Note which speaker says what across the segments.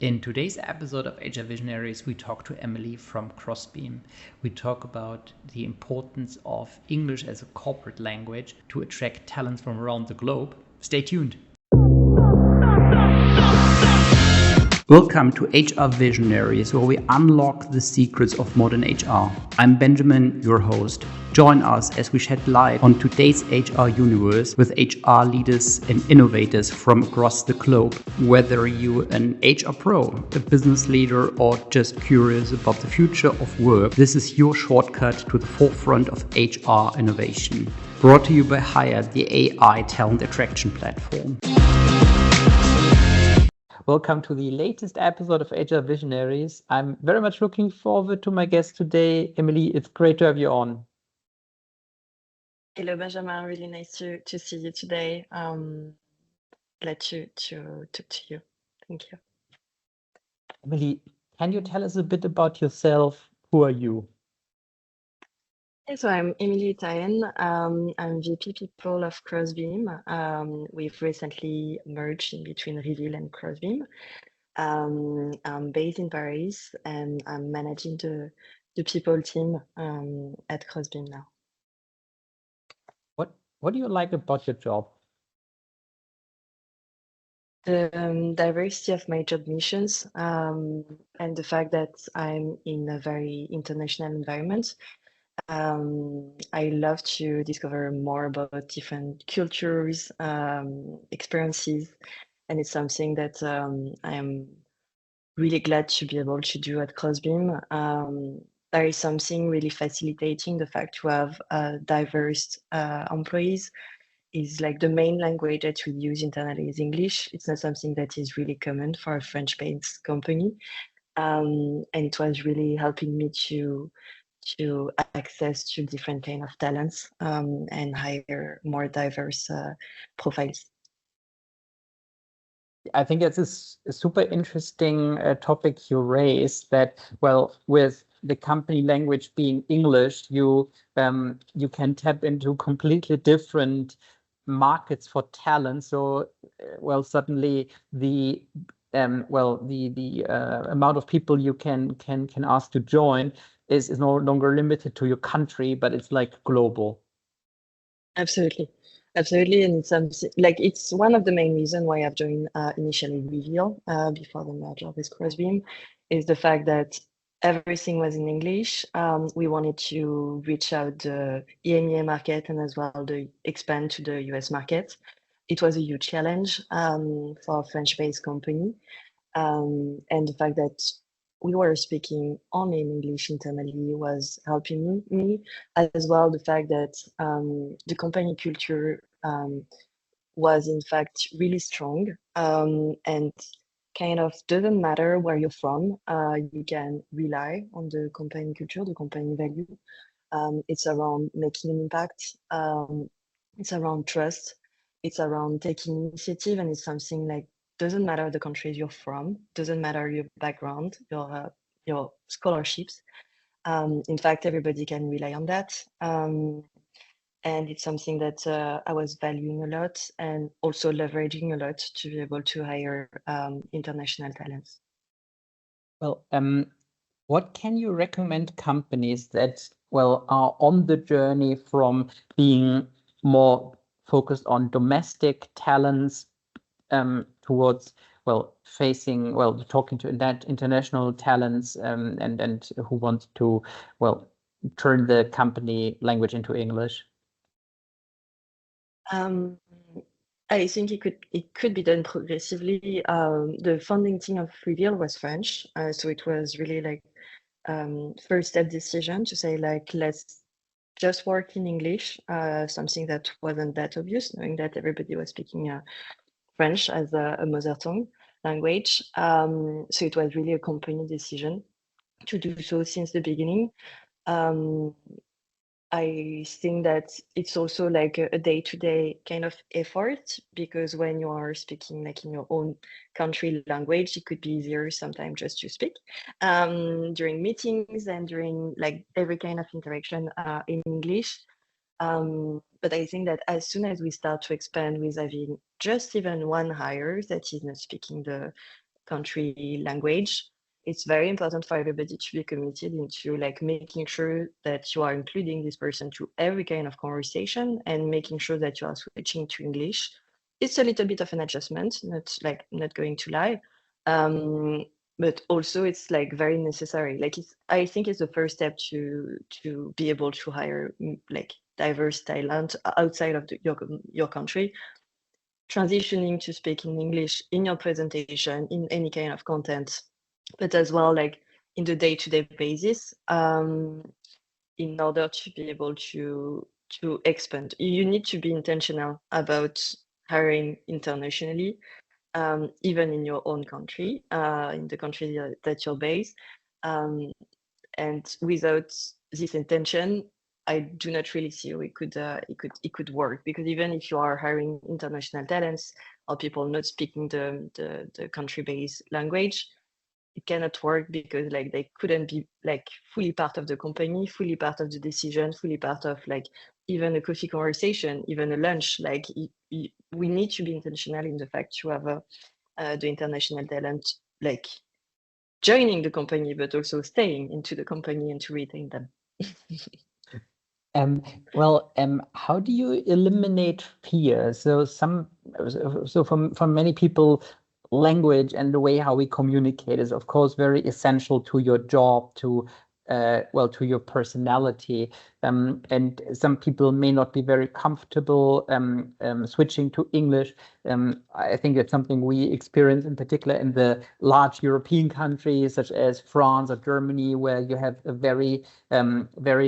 Speaker 1: In today's episode of HR Visionaries, we talk to Emilie from Crossbeam. We talk about the importance of English as a corporate language to attract talents from around the globe. Stay tuned. Welcome to HR Visionaries, where we unlock the secrets of modern HR. I'm Benjamin, your host. Join us as we shed light on today's HR universe with HR leaders and innovators from across the globe. Whether you're an HR pro, a business leader, or just curious about the future of work, this is your shortcut to the forefront of HR innovation. Brought to you by Hire, the AI talent attraction platform. Welcome to the latest episode of HR Visionaries. I'm very much looking forward to my guest today. Emilie, it's great to have you on.
Speaker 2: Hello, Benjamin. Really nice to see you today. Glad to talk to you. Thank you.
Speaker 1: Emilie, can you tell us a bit about yourself? Who are you?
Speaker 2: Yeah, so I'm Emilie Tyan. I'm VP People of Crossbeam. We've recently merged in between Reveal and Crossbeam. I'm based in Paris and I'm managing the people team at Crossbeam now.
Speaker 1: What do you like about your job?
Speaker 2: The diversity of my job missions and the fact that I'm in a very international environment. I love to discover more about different cultures, experiences, and it's something that I am really glad to be able to do at Crossbeam. There is something really facilitating the fact to have diverse employees. Is like the main language that we use internally is English. It's not something that is really common for a French-based company. And it was really helping me to access to different kind of talents and hire more diverse profiles.
Speaker 1: I think it's a super interesting topic you raised that, well, with the company language being English, you can tap into completely different markets for talent. So, well, suddenly the amount of people you can ask to join is no longer limited to your country, but it's like global.
Speaker 2: Absolutely. Absolutely. And it's something like it's one of the main reasons why I've joined initially Reveal before the merger with Crossbeam is the fact that everything was in English. We wanted to reach out the EMEA market and as well the expand to the US market. It was a huge challenge for a French-based company. And the fact that we were speaking only in English internally was helping me, as well the fact that the company culture was in fact really strong and kind of doesn't matter where you're from, you can rely on the company culture, the company value. It's around making an impact. It's around trust. It's around taking initiative, and it's something like doesn't matter the countries you're from, doesn't matter your background, your scholarships. In fact, everybody can rely on that. And it's something that I was valuing a lot and also leveraging a lot to be able to hire international talents.
Speaker 1: Well, what can you recommend companies that, well, are on the journey from being more focused on domestic talents towards, well, talking to that international talents and who want to, well, turn the company language into English?
Speaker 2: I think it could be done progressively. The founding team of Reveal was French, so it was really like first step decision to say like let's just work in English, something that wasn't that obvious, knowing that everybody was speaking French as a mother tongue language. So it was really a company decision to do so since the beginning. I think that it's also like a day-to-day kind of effort because when you are speaking like in your own country language, it could be easier sometimes just to speak during meetings and during like every kind of interaction in English. But I think that as soon as we start to expand with having just even one hire that is not speaking the country language. It's very important for everybody to be committed into like making sure that you are including this person to every kind of conversation and making sure that you are switching to English. It's a little bit of an adjustment, not going to lie. But also it's like very necessary. Like I think it's the first step to be able to hire like diverse talent outside of your country. Transitioning to speaking English in your presentation, in any kind of content, but as well like in the day-to-day basis, in order to be able to expand. You need to be intentional about hiring internationally, even in your own country, in the country that you're based. And without this intention, I do not really see how it could work, because even if you are hiring international talents or people not speaking the country-based language, it cannot work because like they couldn't be like fully part of the company, fully part of the decision, fully part of like even a coffee conversation, even a lunch. Like we need to be intentional in the fact to have the international talent like joining the company, but also staying into the company and to retain them.
Speaker 3: How do you eliminate fear? So for many people, language and the way how we communicate is of course very essential to your job, to your personality. And some people may not be very comfortable switching to English. I think that's something we experience in particular in the large European countries such as France or Germany, where you have a very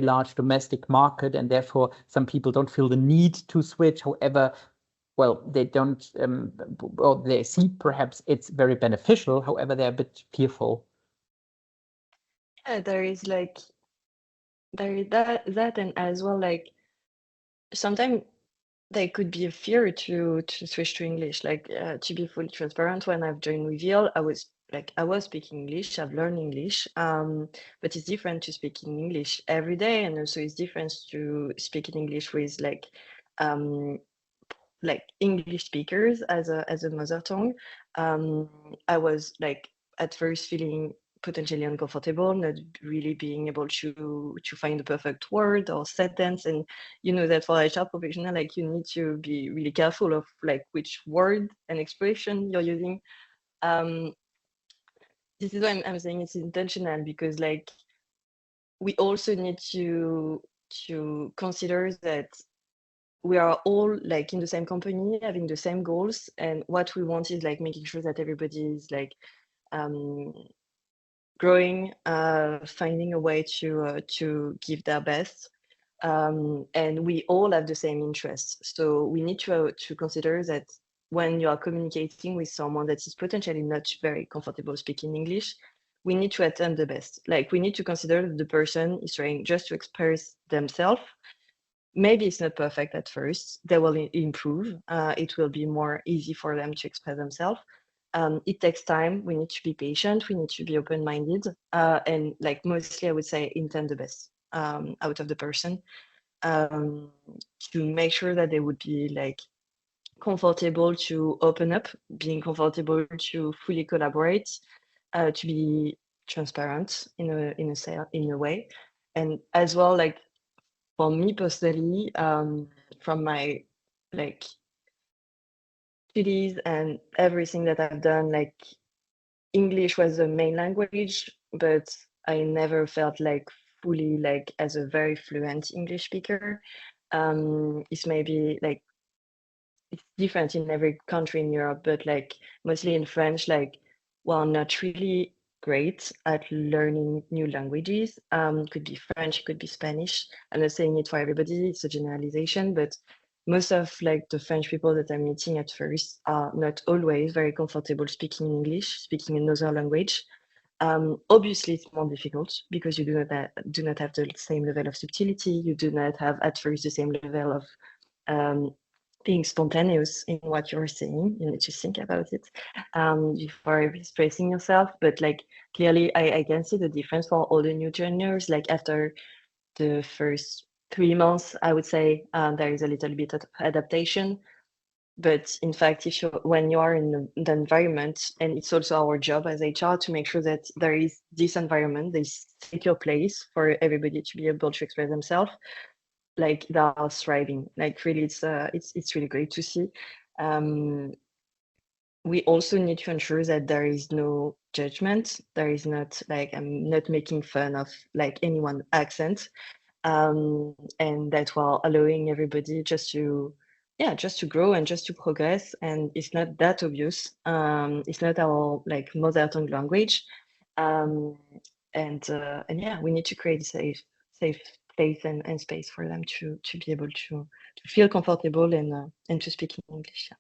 Speaker 3: large domestic market, and therefore some people don't feel the need to switch. However, they don't, they see perhaps it's very beneficial. However, they're a bit fearful.
Speaker 2: Yeah, there is that, and as well, like sometimes there could be a fear to switch to English. Like to be fully transparent, when I've joined Reveal, I was speaking English. I've learned English, but it's different to speaking English every day, and also it's different to speaking English with like English speakers as a mother tongue. I was like at first feeling potentially uncomfortable, not really being able to find the perfect word or sentence. And you know that for HR professional, like you need to be really careful of like which word and expression you're using. This is why I'm saying it's intentional, because like we also need to consider that we are all like in the same company, having the same goals, and what we want is like making sure that everybody is like growing, finding a way to give their best, and we all have the same interests. So we need to consider that when you are communicating with someone that is potentially not very comfortable speaking English, we need to attempt the best. Like we need to consider that the person is trying just to express themselves. Maybe it's not perfect at first. They will improve. It will be more easy for them to express themselves. It takes time. We need to be patient. We need to be open-minded. And like mostly, I would say, intend the best out of the person, to make sure that they would be like comfortable to open up, being comfortable to fully collaborate, to be transparent in a way, and as well like for me personally, from my like studies and everything that I've done, like English was the main language, but I never felt like fully like as a very fluent English speaker. It's maybe like it's different in every country in Europe, but like mostly in French, like well, not really great at learning new languages. Could be French, could be Spanish. I'm not saying it for everybody, it's a generalization, but most of like the French people that I'm meeting at first are not always very comfortable speaking English, speaking another language. Obviously, it's more difficult because you do not have the same level of subtlety. You do not have at first the same level of being spontaneous in what you're saying. You need to think about it before expressing yourself. But like clearly, I can see the difference for all the new joiners. Like after the first 3 months, I would say there is a little bit of adaptation. but in fact, when you are in the environment, and it's also our job as HR to make sure that there is this environment, this secure place for everybody to be able to express themselves, like they are thriving. Like really, it's really great to see. We also need to ensure that there is no judgment. There is not like, I'm not making fun of like anyone's accent, and that we're allowing everybody just to grow and just to progress. And it's not that obvious. It's not our like mother tongue language, and yeah, we need to create a safe place and space for them to be able to feel comfortable and to speak in English.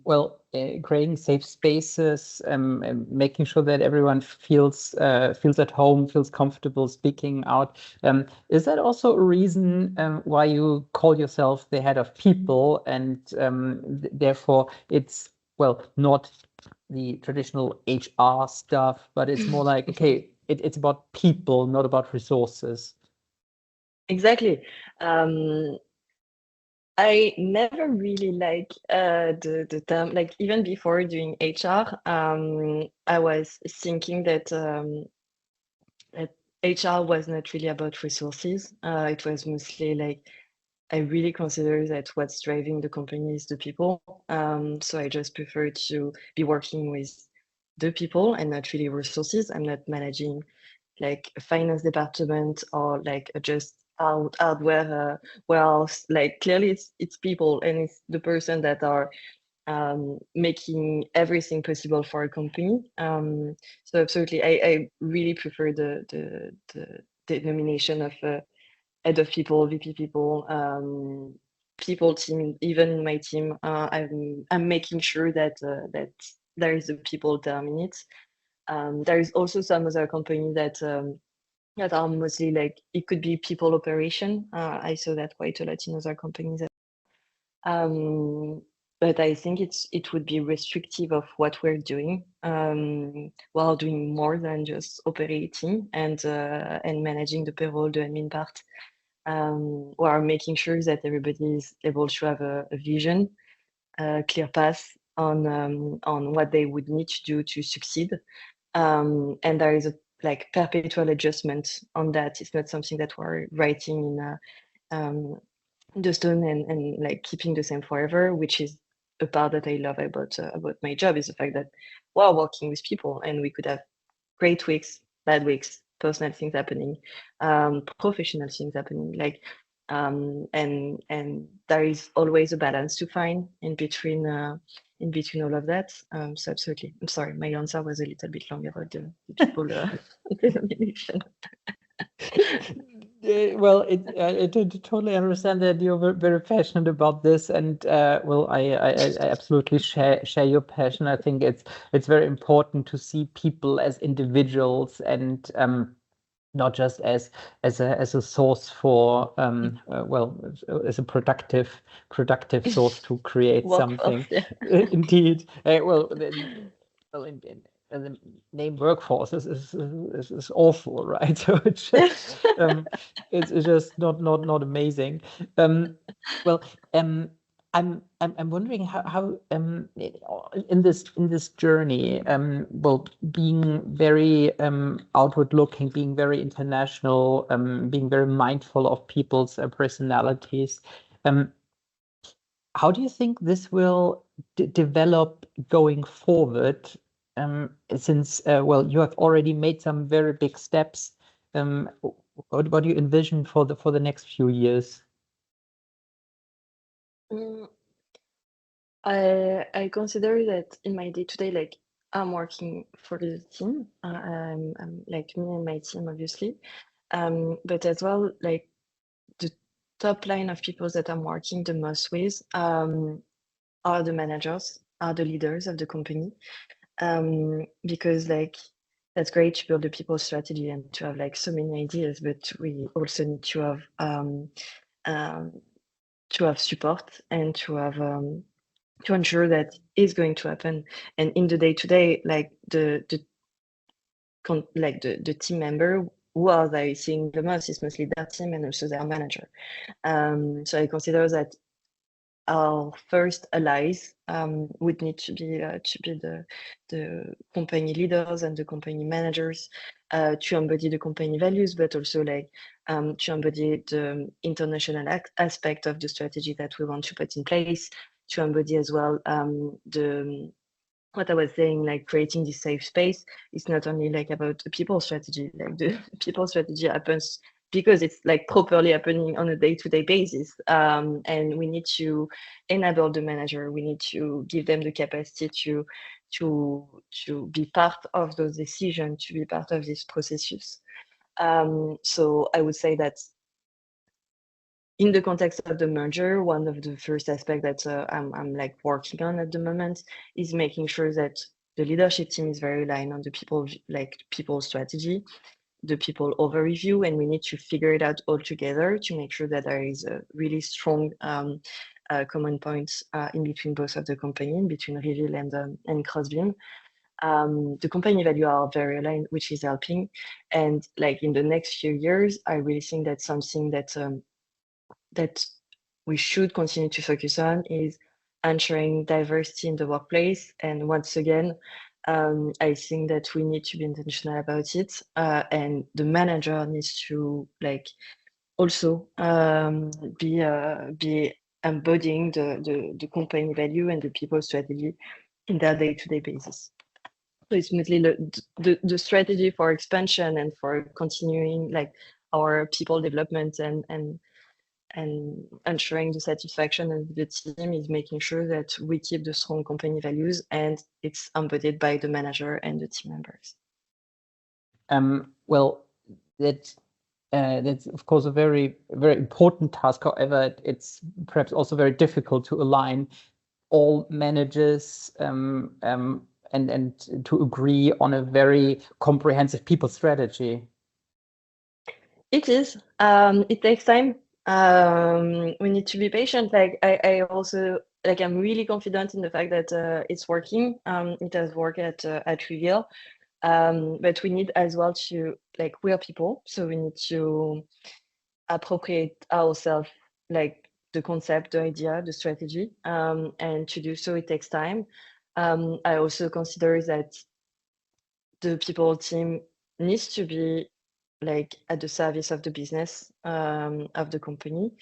Speaker 3: Well, creating safe spaces, and making sure that everyone feels at home, feels comfortable speaking out. Is that also a reason why you call yourself the head of people, and therefore it's, well, not the traditional HR stuff, but it's more like, okay, it's about people, not about resources.
Speaker 2: Exactly. I never really like the term, like even before doing HR, I was thinking that HR was not really about resources. It was mostly like, I really consider that what's driving the company is the people. So I just prefer to be working with the people and not really resources. I'm not managing like a finance department or like just hardware warehouse. Like clearly it's people, and it's the person that are making everything possible for a company. So absolutely, I really prefer the denomination of head of people, VP people, people team. Even in my team, I'm making sure that that there is a people term in it. There is also some other company that that are mostly like, it could be people operation. I saw that quite a lot in other companies. But I think it would be restrictive of what we're doing. While doing more than just operating and managing the payroll, the admin part. We're making sure that everybody is able to have a vision, a clear path on what they would need to do to succeed. And there is a like perpetual adjustment on that. It's not something that we're writing in the stone and like keeping the same forever, which is a part that I love about my job, is the fact that we're working with people and we could have great weeks, bad weeks, personal things happening, professional things happening, like and there is always a balance to find in between all of that. So absolutely. I'm sorry, my answer was a little bit long about the people denomination.
Speaker 3: Well, I totally understand that you're very passionate about this, and well, I absolutely share your passion. I think it's very important to see people as individuals, and not just as a source for well, as a productive source to create something.
Speaker 2: Yeah.
Speaker 3: Indeed. Well, the name workforce is awful, right? So it's just, it's just not amazing. Well, I'm wondering how in this journey, well, being very outward looking, being very international, being very mindful of people's personalities. How do you think this will develop going forward? Since well, you have already made some very big steps. What do you envision for the next few years?
Speaker 2: I consider that in my day-to-day, like I'm working for the team. I'm like me and my team, obviously. But as well, like the top line of people that I'm working the most with are the managers, are the leaders of the company. Because like that's great to build a people strategy and to have like so many ideas, but we also need to have support and to ensure that is going to happen. And in the day-to-day, like the team member who are they seeing the most is mostly their team and also their manager. So I consider that our first allies would need to be the company leaders and the company managers to embody the company values, but also like to embody the international aspect of the strategy that we want to put in place, to embody as well the what I was saying, like creating this safe space. It's not only like about a people strategy, like the people strategy happens because it's like properly happening on a day-to-day basis. And we need to enable the manager. We need to give them the capacity to be part of those decisions, to be part of this processes. So I would say that in the context of the merger, one of the first aspects that I'm like working on at the moment is making sure that the leadership team is very aligned on the people strategy, the people overview, and we need to figure it out all together to make sure that there is a really strong common point in between both of the company, between Reveal and Crossbeam. The company value are very aligned, which is helping. And like in the next few years, I really think that's something that we should continue to focus on is ensuring diversity in the workplace. And once again, I think that we need to be intentional about it. And the manager needs to like also be embodying the company value and the people strategy in their day-to-day basis. So it's mostly the strategy for expansion and for continuing like our people development and ensuring the satisfaction of the team is making sure that we keep the strong company values and it's embodied by the manager and the team members.
Speaker 3: Well, that's of course a very, very important task. However, it's perhaps also very difficult to align all managers and to agree on a very comprehensive people strategy.
Speaker 2: It is. It takes time. We need to be patient. Like I also like I'm really confident in the fact that it's working. It has worked at Reveal. But we need as well to like we are people, so we need to appropriate ourselves like the concept, the idea, the strategy, and to do so it takes time. I also consider that the people team needs to be like at the service of the business of the company.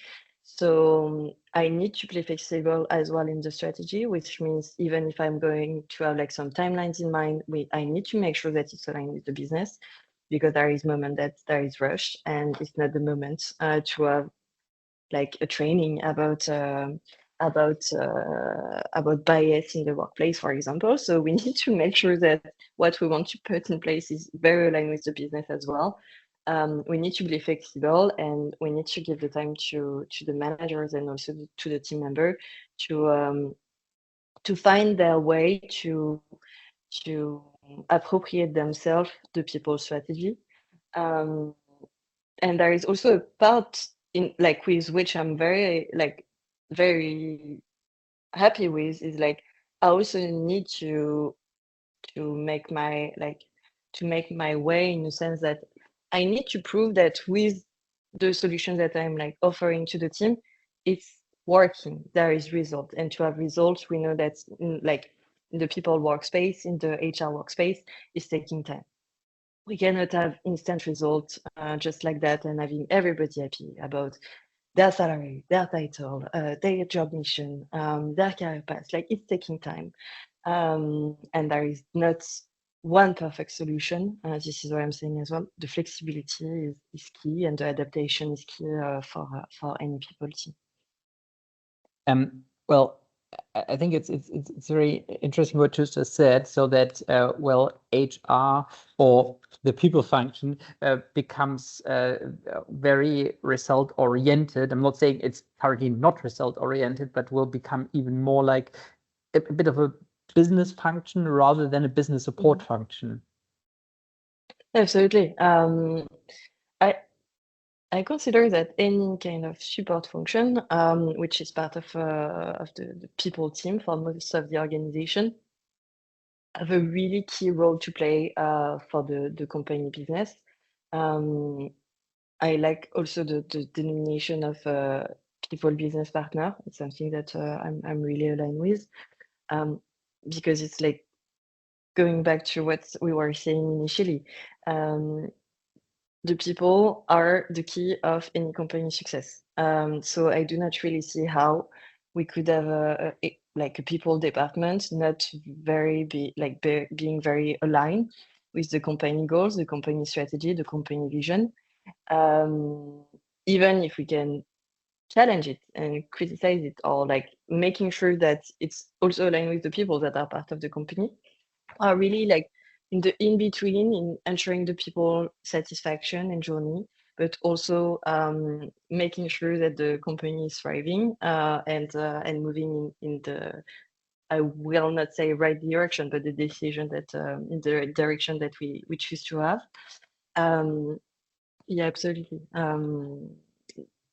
Speaker 2: So I need to play flexible as well in the strategy, which means even if I'm going to have like some timelines in mind, I need to make sure that it's aligned with the business because there is moment that there is rush and it's not the moment to have like a training about bias in the workplace, for example. So we need to make sure that what we want to put in place is very aligned with the business as well. We need to be flexible and we need to give the time to the managers and also to the team member to find their way to appropriate themselves the people strategy. And there is also a part in like with which I'm very happy with is like I also need to make my way in the sense that I need to prove that with the solution that I'm like offering to the team, it's working. There is result, and to have results, we know that like in the people workspace, in the HR workspace, is taking time. We cannot have instant results just like that and having everybody happy about their salary, their title, their job mission, their career path. Like it's taking time. And there is not one perfect solution. This is what I'm saying as well. The flexibility is key and the adaptation is key for any people team.
Speaker 3: Well, I think it's very interesting what you just said. So that well, HR or the people function becomes very result oriented. I'm not saying it's currently not result oriented, but will become even more like a bit of a business function rather than a business support function.
Speaker 2: Absolutely. I consider that any kind of support function, which is part of the people team for most of the organization, have a really key role to play for the company business. I like also the denomination of people business partner. It's something that I'm really aligned with, because it's like going back to what we were saying initially. The people are the key of any company success. So I do not really see how we could have like a people department not being very aligned with the company goals, the company strategy, the company vision. Even if we can challenge it and criticize it, or like making sure that it's also aligned with the people that are part of the company, are really like in the in between, in ensuring the people satisfaction and journey, but also making sure that the company is thriving and moving in the, I will not say right direction, but the decision that in the direction that we choose to have. Yeah, absolutely.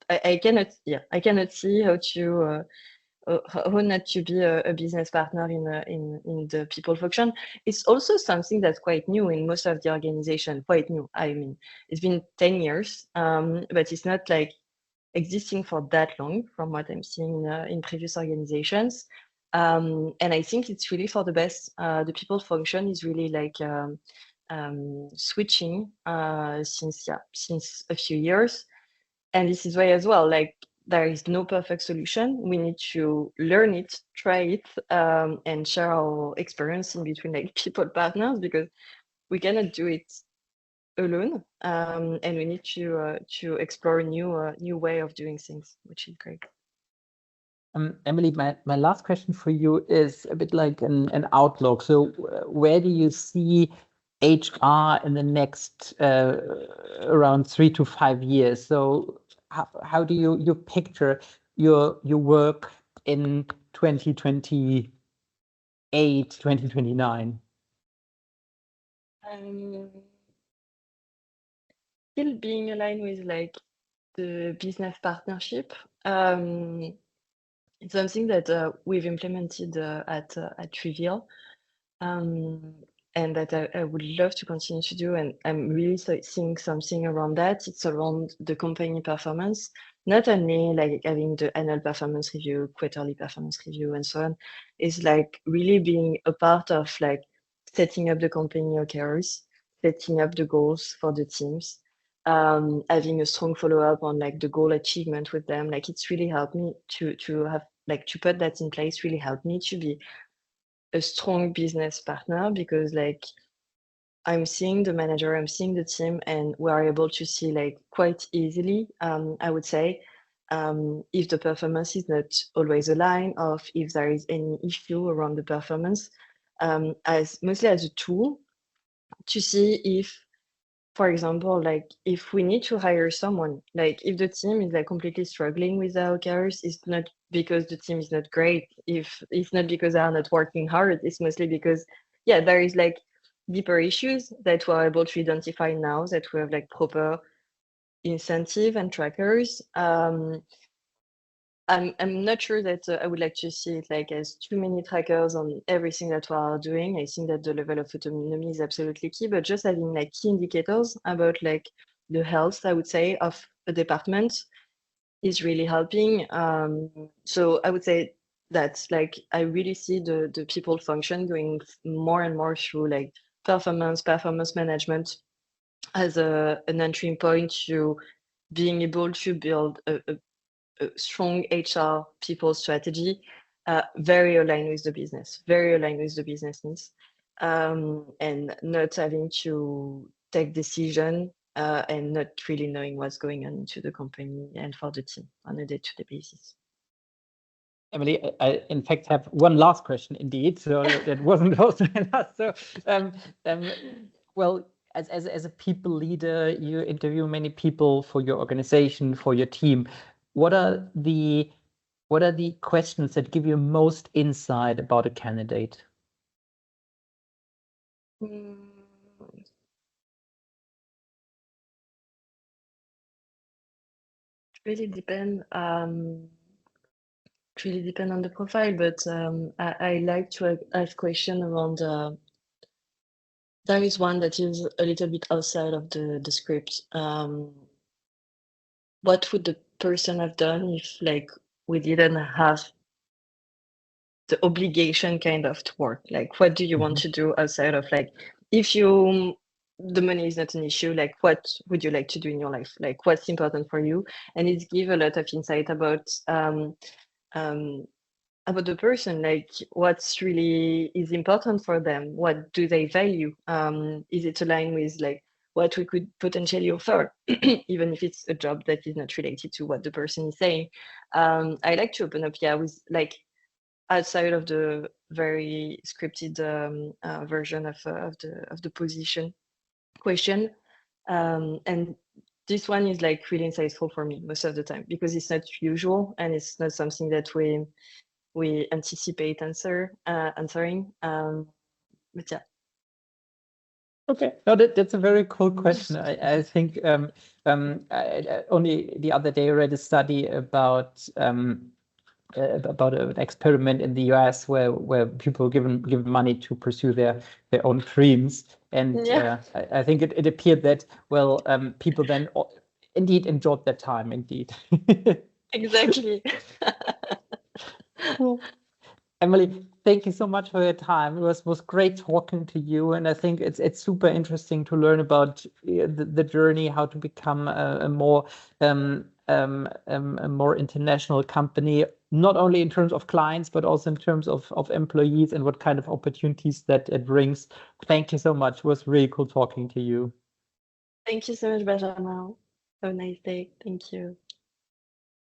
Speaker 2: I cannot see how to how not to be a business partner in the people function. It's also something that's quite new in most of the organization. Quite new. I mean, it's been 10 years, but it's not like existing for that long from what I'm seeing in previous organizations. And I think it's really for the best. The people function is really like switching since a few years. And this is why as well, like there is no perfect solution. We need to learn it, try it, and share our experience in between like people partners, because we cannot do it alone. And we need to explore a new way of doing things, which is great.
Speaker 3: Emilie, my last question for you is a bit like an outlook. So where do you see HR in the next around 3 to 5 years? So how do you picture your work in 2028, 2029?
Speaker 2: Still being aligned with like the business partnership. It's something that we've implemented at Trivial, and that I would love to continue to do. And I'm really seeing something around that. It's around the company performance, not only like having the annual performance review, quarterly performance review, and so on. It's like really being a part of like setting up the company OKRs, setting up the goals for the teams, having a strong follow-up on like the goal achievement with them. Like it's really helped me to have like to put that in place, really helped me to be a strong business partner, because like I'm seeing the manager, I'm seeing the team, and we are able to see like quite easily, I would say, if the performance is not always aligned, or if there is any issue around the performance, as mostly as a tool to see if, for example, like if we need to hire someone, like if the team is like completely struggling with our careers, it's not because the team is not great. If it's not because they are not working hard, it's mostly because, yeah, there is like deeper issues that we're able to identify now that we have like proper incentive and trackers. I'm not sure that I would like to see it like as too many trackers on everything that we are doing. I think that the level of autonomy is absolutely key, but just having like key indicators about like the health, I would say, of a department is really helping. So I would say that like I really see the people function going more and more through like performance management as an entry point to being able to build a strong HR people strategy, very aligned with the business, very aligned with the business needs, and not having to take decision and not really knowing what's going on into the company and for the team on a day-to-day basis.
Speaker 3: Emilie, I in fact have one last question indeed. So that wasn't also last. So, well, as a people leader, you interview many people for your organization, for your team. What are the questions that give you most insight about a candidate?
Speaker 2: Really depend. Really depend on the profile, but I like to ask question around. There is one that is a little bit outside of the script. What would the person have done if like we didn't have the obligation kind of to work? Like, what do you want to do outside of like, if you, the money is not an issue, like what would you like to do in your life? Like what's important for you? And it gives a lot of insight about the person, like what's really is important for them, what do they value, is it aligned with like what we could potentially offer, even if it's a job that is not related to what the person is saying. I like to open up, with like outside of the very scripted version of the position question, and this one is like really insightful for me most of the time because it's not usual and it's not something that we anticipate answering. But yeah.
Speaker 3: Okay, no, that's a very cool question. I think I only the other day read a study about an experiment in the US where people given money to pursue their own dreams, and I think it appeared that people then indeed enjoyed their time. Indeed.
Speaker 2: Exactly.
Speaker 3: Cool. Emilie, thank you so much for your time. It was great talking to you, and I think it's super interesting to learn about the journey, how to become a more international company, not only in terms of clients but also in terms of employees and what kind of opportunities that it brings. Thank you so much. It was really cool talking to you.
Speaker 2: Thank you so much, Benjamin. Have a nice day. Thank you.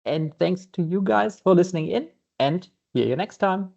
Speaker 3: And thanks to you guys for listening in, and see you next time.